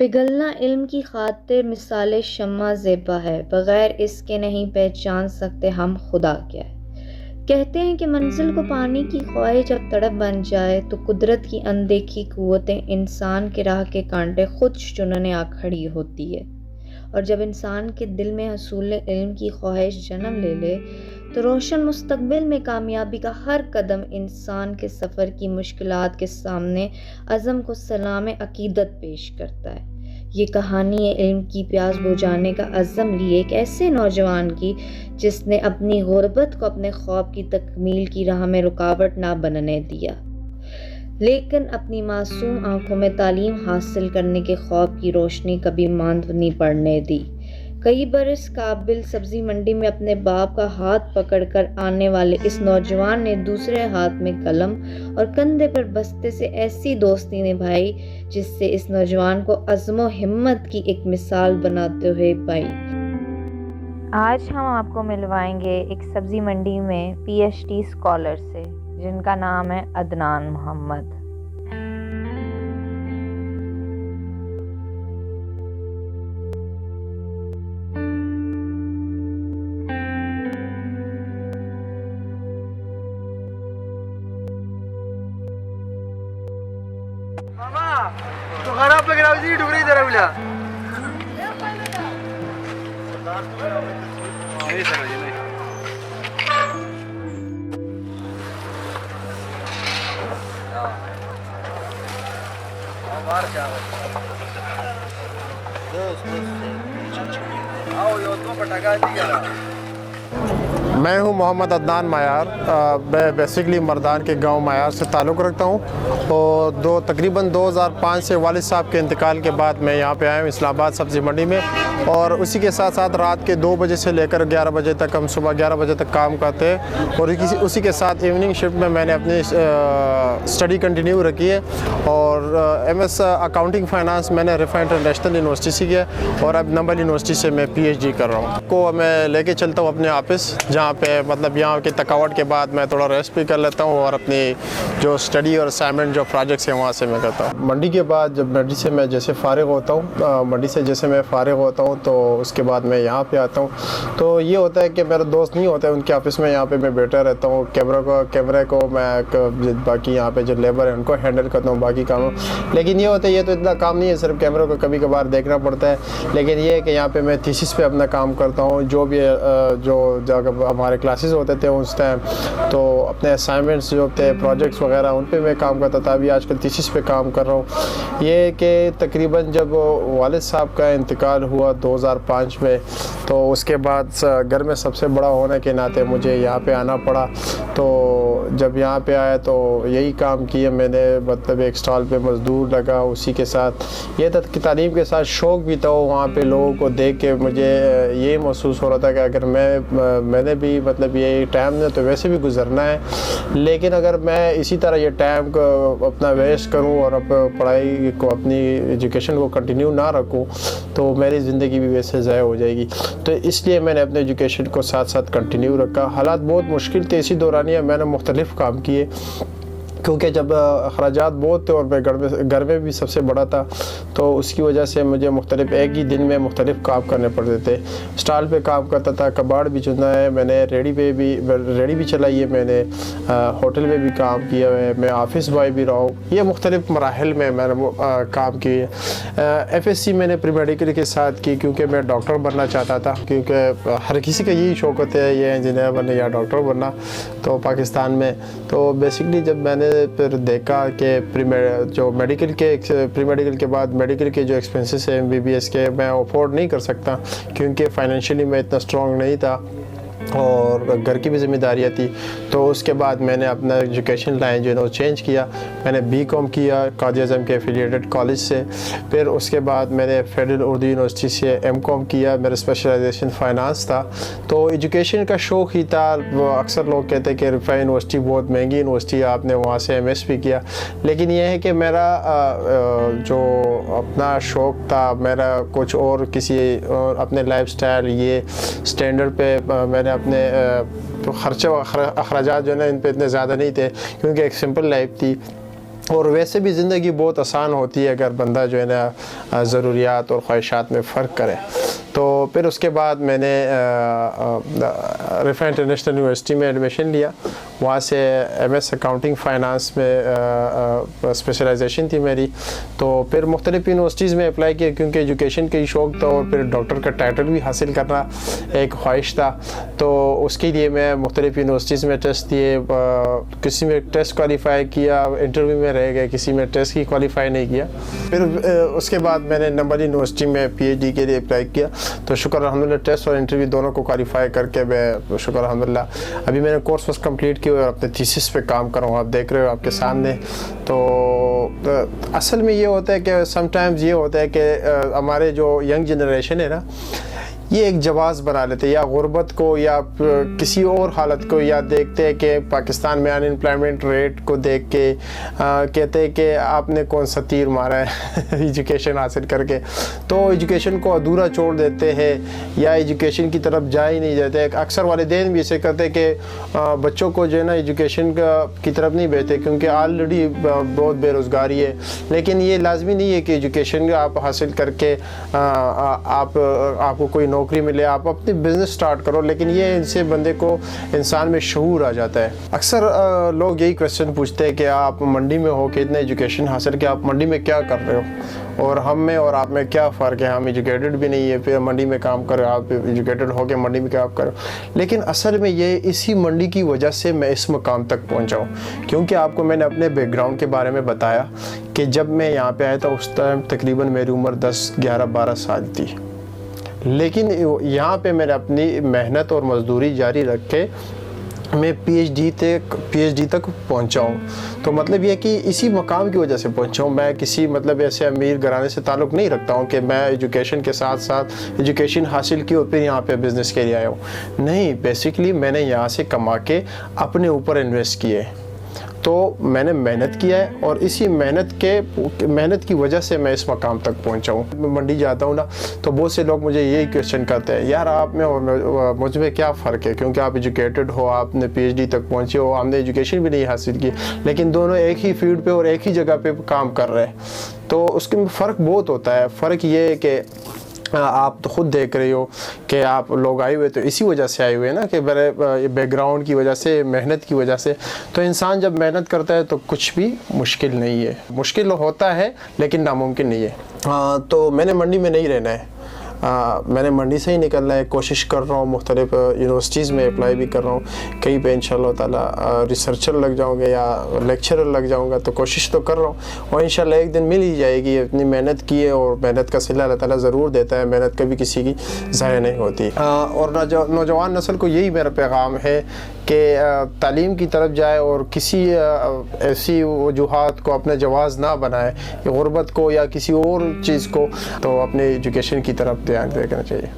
पिघलना इल्म की खातिर मिसाले शम्मा ज़ेबा है, बग़ैर इसके नहीं पहचान सकते हम खुदा क्या है। कहते हैं कि मंजिल को पाने की ख्वाहिश जब तड़प बन जाए तो कुदरत की अनदेखी कुव्वतें इंसान के राह के कांटे खुद चुनने आ खड़ी होती है। और जब इंसान के दिल में हसूल इल्म की ख्वाहिश जन्म ले ले तो रोशन मुस्तकबिल में कामयाबी का हर कदम इंसान के सफ़र की मुश्किलात के सामने अज़म को सलाम अकीदत पेश करता है। ये कहानी है इल्म की प्यास बुझाने का अज़्म लिए एक ऐसे नौजवान की जिसने अपनी गुर्बत को अपने ख्वाब की तकमील की राह में रुकावट ना बनने दिया, लेकिन अपनी मासूम आंखों में तालीम हासिल करने के ख्वाब की रोशनी कभी मांद नहीं पड़ने दी। कई बरस काबिल सब्जी मंडी में अपने बाप का हाथ पकड़कर आने वाले इस नौजवान ने दूसरे हाथ में कलम और कंधे पर बस्ते से ऐसी दोस्ती निभाई जिससे इस नौजवान को अज़्म व हिम्मत की एक मिसाल बनाते हुए पाई। आज हम आपको मिलवाएंगे एक सब्जी मंडी में PhD स्कॉलर से जिनका नाम है अदनान मोहम्मद। तो खराब लग रहा है डुगरी तरह बोला मैं हूं मोहम्मद अदनान मायार। मैं बेसिकली मर्दान के गांव मायार से ताल्लुक़ रखता हूं और तकरीबन 2005 से वालिद साहब के इंतकाल के बाद मैं यहां पे आया हूं इस्लामाबाद सब्ज़ी मंडी में। और उसी के साथ साथ रात के 2 बजे से लेकर 11 बजे तक हम सुबह 11 बजे तक काम करते हैं। और उसी के साथ इवनिंग शिफ्ट में मैंने अपनी स्टडी कंटिन्यू रखी है और MS अकाउंटिंग फ़ाइनेंस मैंने रिफा इंटरनेशनल यूनिवर्सिटी से किया और अब नंबल यूनिवर्सिटी से मैं PhD कर रहा हूँ। को मैं लेके चलता हूँ अपने ऑफिस, जहाँ पे मतलब यहाँ की थकावट के बाद मैं थोड़ा रेस्ट भी कर लेता हूँ और अपनी जो स्टडी और असाइनमेंट जो प्रोजेक्ट्स हैं वहाँ से मैं करता हूँ। मंडी के बाद जब मंडी से मैं जैसे फ़ारिग होता हूँ, मंडी से जैसे मैं फ़ारिग होता हूँ तो उसके बाद मैं यहाँ पे आता हूँ। तो ये होता है कि मेरा दोस्त नहीं होता है उनके ऑफिस में, यहाँ पे मैं बैठा रहता हूँ। कैमरे को मैं बाकी यहाँ पे जो लेबर है उनको हैंडल करता हूँ बाकी कामों। लेकिन ये होता है ये तो इतना काम नहीं है, सिर्फ कैमरे को कभी कभार देखना पड़ता है। लेकिन ये है कि यहाँ पे मैं थीसिस पे अपना काम करता हूँ। जो भी जो जब हमारे क्लासेस होते थे उस टाइम तो अपने असाइनमेंट्स जो थे प्रोजेक्ट्स वगैरह उन पे मैं काम करता था। अभी आजकल थीसिस पे काम कर रहा हूँ। ये कि तकरीबन जब वालिद साहब का इंतकाल हुआ 2005 में तो उसके बाद घर में सबसे बड़ा होने के नाते मुझे यहाँ पे आना पड़ा। तो जब यहाँ पे आया तो यही काम किया मैंने, मतलब एक स्टॉल पे मज़दूर लगा। उसी के साथ ये तक कि तालीम के साथ शौक़ भी था। वहाँ पे लोगों को देख के मुझे ये महसूस हो रहा था कि अगर मैंने भी मतलब ये टाइम ने तो वैसे भी गुजरना है, लेकिन अगर मैं इसी तरह ये टाइम को अपना वेस्ट करूं और पढ़ाई को अपनी एजुकेशन को कंटिन्यू ना रखूं तो मेरी ज़िंदगी भी वैसे ज़ाया हो जाएगी। तो इसलिए मैंने अपने एजुकेशन को साथ साथ कंटिन्यू रखा। हालात बहुत मुश्किल थे, इसी दौरानिया मैंने मुख्तलिफ़ काम किए क्योंकि जब अखराजात बहुत थे और मैं घर में भी सबसे बड़ा था तो उसकी वजह से मुझे मुख्तलिफ एक ही दिन में मुख्तलिफ काम करने पड़ते थे। स्टॉल पे काम करता था, कबाड़ भी चुना है मैंने, रेडी भी चलाई है मैंने, होटल में भी काम किया है, मैं ऑफिस बॉय भी रहा हूँ। ये मुख्तलिफ मराहल में मैंने काम किए। FSC मैंने प्री मेडिकल के साथ की क्योंकि मैं डॉक्टर बनना चाहता था, क्योंकि हर किसी का यही शौक़ होता है ये इंजीनियर बनना या डॉक्टर बनना तो पाकिस्तान में। तो बेसिकली जब मैंने फिर देखा कि प्री मेडिकल के बाद मेडिकल के जो एक्सपेंसेस हैं MBBS के मैं अफोर्ड नहीं कर सकता क्योंकि फाइनेंशियली मैं इतना स्ट्रॉन्ग नहीं था और घर की भी ज़िम्मेदारियाँ थी। तो उसके बाद मैंने अपना एजुकेशन लाइन जो है वो चेंज किया। मैंने BCom किया कायद-ए-आज़म के एफिलिएटेड कॉलेज से। फिर उसके बाद मैंने फेडरल उर्दू यूनिवर्सिटी से MCom किया, मेरा स्पेशलाइजेशन फ़ाइनेंस था। तो एजुकेशन का शौक़ ही था। वो अक्सर लोग कहते हैं कि रिफा यूनिवर्सिटी बहुत महंगी यूनिवर्सिटी है, आपने वहाँ से MS भी किया। लेकिन यह है कि मेरा जो अपना शौक़ था मेरा कुछ और किसी और अपने लाइफस्टाइल ये स्टैंडर्ड पे मैंने अपने तो ख़र्चे अखराजात जो है इन पे इतने ज़्यादा नहीं थे क्योंकि एक सिंपल लाइफ थी। और वैसे भी ज़िंदगी बहुत आसान होती है अगर बंदा जो है ना ज़रूरियात और ख्वाहिशात में फ़र्क करे। तो फिर उसके बाद मैंने रिफा इंटरनेशनल यूनिवर्सिटी में एडमिशन लिया। वहाँ से एमएस अकाउंटिंग फ़ाइनेंस में स्पेशलाइजेशन थी मेरी। तो फिर मुख्तलिफ़ यूनिवर्सिटीज़ में अप्लाई किया क्योंकि एजुकेशन का ही शौक़ था और फिर डॉक्टर का टाइटल भी हासिल करना एक ख्वाहिश था। तो उसके लिए मैं मुख्तलिफ़ यूनिवर्सिटीज़ में टेस्ट दिए, किसी में टेस्ट क्वालिफ़ाई किया, इंटरव्यू में रह गए, किसी में टेस्ट ही क्वालिफ़ाई नहीं किया। फिर उसके बाद मैंने नंबल यूनिवर्सिटी में पीएचडी के लिए अप्लाई किया। तो शुक्र अल्हम्दुलिल्लाह टेस्ट और इंटरव्यू दोनों को क्वालिफ़ाई करके मैं शुक्र अल्हम्दुलिल्लाह अभी मैंने कोर्स वोर्स कंप्लीट किया और अपने थीसिस पे काम कर रहा हूँ। आप देख रहे हो आपके सामने। तो असल में ये होता है कि समटाइम्स ये होता है कि हमारे जो यंग जनरेशन है ना, ये एक जवाज़ बना लेते हैं या गुर्बत को या किसी और हालत को, या देखते हैं कि पाकिस्तान में अनएम्प्लॉयमेंट रेट को देख के कहते हैं कि आपने कौन सा तीर मारा है एजुकेशन हासिल करके। तो एजुकेशन को अधूरा छोड़ देते हैं या एजुकेशन की तरफ जा ही नहीं देते। अक्सर वालिदैन भी ऐसे करते हैं कि बच्चों को जो है ना एजुकेशन की तरफ नहीं भेजते क्योंकि ऑलरेडी बहुत बेरोज़गारी है। लेकिन ये लाजमी नहीं है कि एजुकेशन आप हासिल करके आपको कोई नौकरी मिले, आप अपनी बिज़नेस स्टार्ट करो। लेकिन ये इनसे बंदे को इंसान में शऊर आ जाता है। अक्सर लोग यही क्वेश्चन पूछते हैं कि आप मंडी में हो के इतना एजुकेशन हासिल किया, आप मंडी में क्या कर रहे हो और हम में और आप में क्या फ़र्क है? हम एजुकेटेड भी नहीं है, फिर मंडी में काम करो, आप एजुकेटेड हो के मंडी में काम करो। लेकिन असल में ये इसी मंडी की वजह से मैं इस मुकाम तक पहुँचा हूँ, क्योंकि आपको मैंने अपने बैकग्राउंड के बारे में बताया कि जब मैं यहाँ पे आया था उस टाइम तकरीबन मेरी उम्र 10, 11, 12 साल थी। लेकिन यहाँ पे मैंने अपनी मेहनत और मज़दूरी जारी रख के मैं पीएचडी तक पहुँचा हूँ। तो मतलब ये कि इसी मकाम की वजह से पहुँचा हूँ। मैं किसी मतलब ऐसे अमीर घराने से ताल्लुक़ नहीं रखता हूँ कि मैं एजुकेशन के साथ साथ एजुकेशन हासिल की और फिर यहाँ पे बिज़नेस के लिए आया हूँ। नहीं, बेसिकली मैंने यहाँ से कमा के अपने ऊपर इन्वेस्ट किए। तो मैंने मेहनत किया है और इसी मेहनत की वजह से मैं इस मकाम तक पहुंचा हूँ। मैं मंडी जाता हूँ ना, तो बहुत से लोग मुझे यही क्वेश्चन करते हैं, यार आप में और मुझ में क्या फ़र्क है? क्योंकि आप एजुकेटेड हो, आपने पीएचडी तक पहुँचे हो, हमने एजुकेशन भी नहीं हासिल की, लेकिन दोनों एक ही फील्ड पे और एक ही जगह पे काम कर रहे हैं। तो उसके फ़र्क बहुत होता है। फ़र्क ये है कि आप तो खुद देख रहे हो कि आप लोग आए हुए तो इसी वजह से आए हुए हैं ना, कि मेरे बैकग्राउंड की वजह से, मेहनत की वजह से। तो इंसान जब मेहनत करता है तो कुछ भी मुश्किल नहीं है। मुश्किल होता है लेकिन नामुमकिन नहीं है। तो मैंने मंडी में नहीं रहना है, मैंने मंडी से ही निकलना है। कोशिश कर रहा हूँ, मुख्तलिफ यूनिवर्सिटीज़ में अप्लाई भी कर रहा हूँ। कहीं पे इंशाअल्लाह ताला रिसर्चर लग जाऊँगा या लेक्चरर लग जाऊँगा। तो कोशिश तो कर रहा हूँ और इंशाअल्लाह एक दिन मिल ही जाएगी। इतनी मेहनत की है और मेहनत का सिला अल्लाह ताला ज़रूर देता है। मेहनत कभी किसी की ज़ाया नहीं होती। और नौजवान नस्ल को यही मेरा पैगाम है कि तालीम की तरफ जाए और किसी ऐसी वजूहात को अपना जवाज़ ना बनाए, गुर्बत को या किसी और चीज़ को, तो अपने एजुकेशन की तरफ ध्यान देना चाहिए।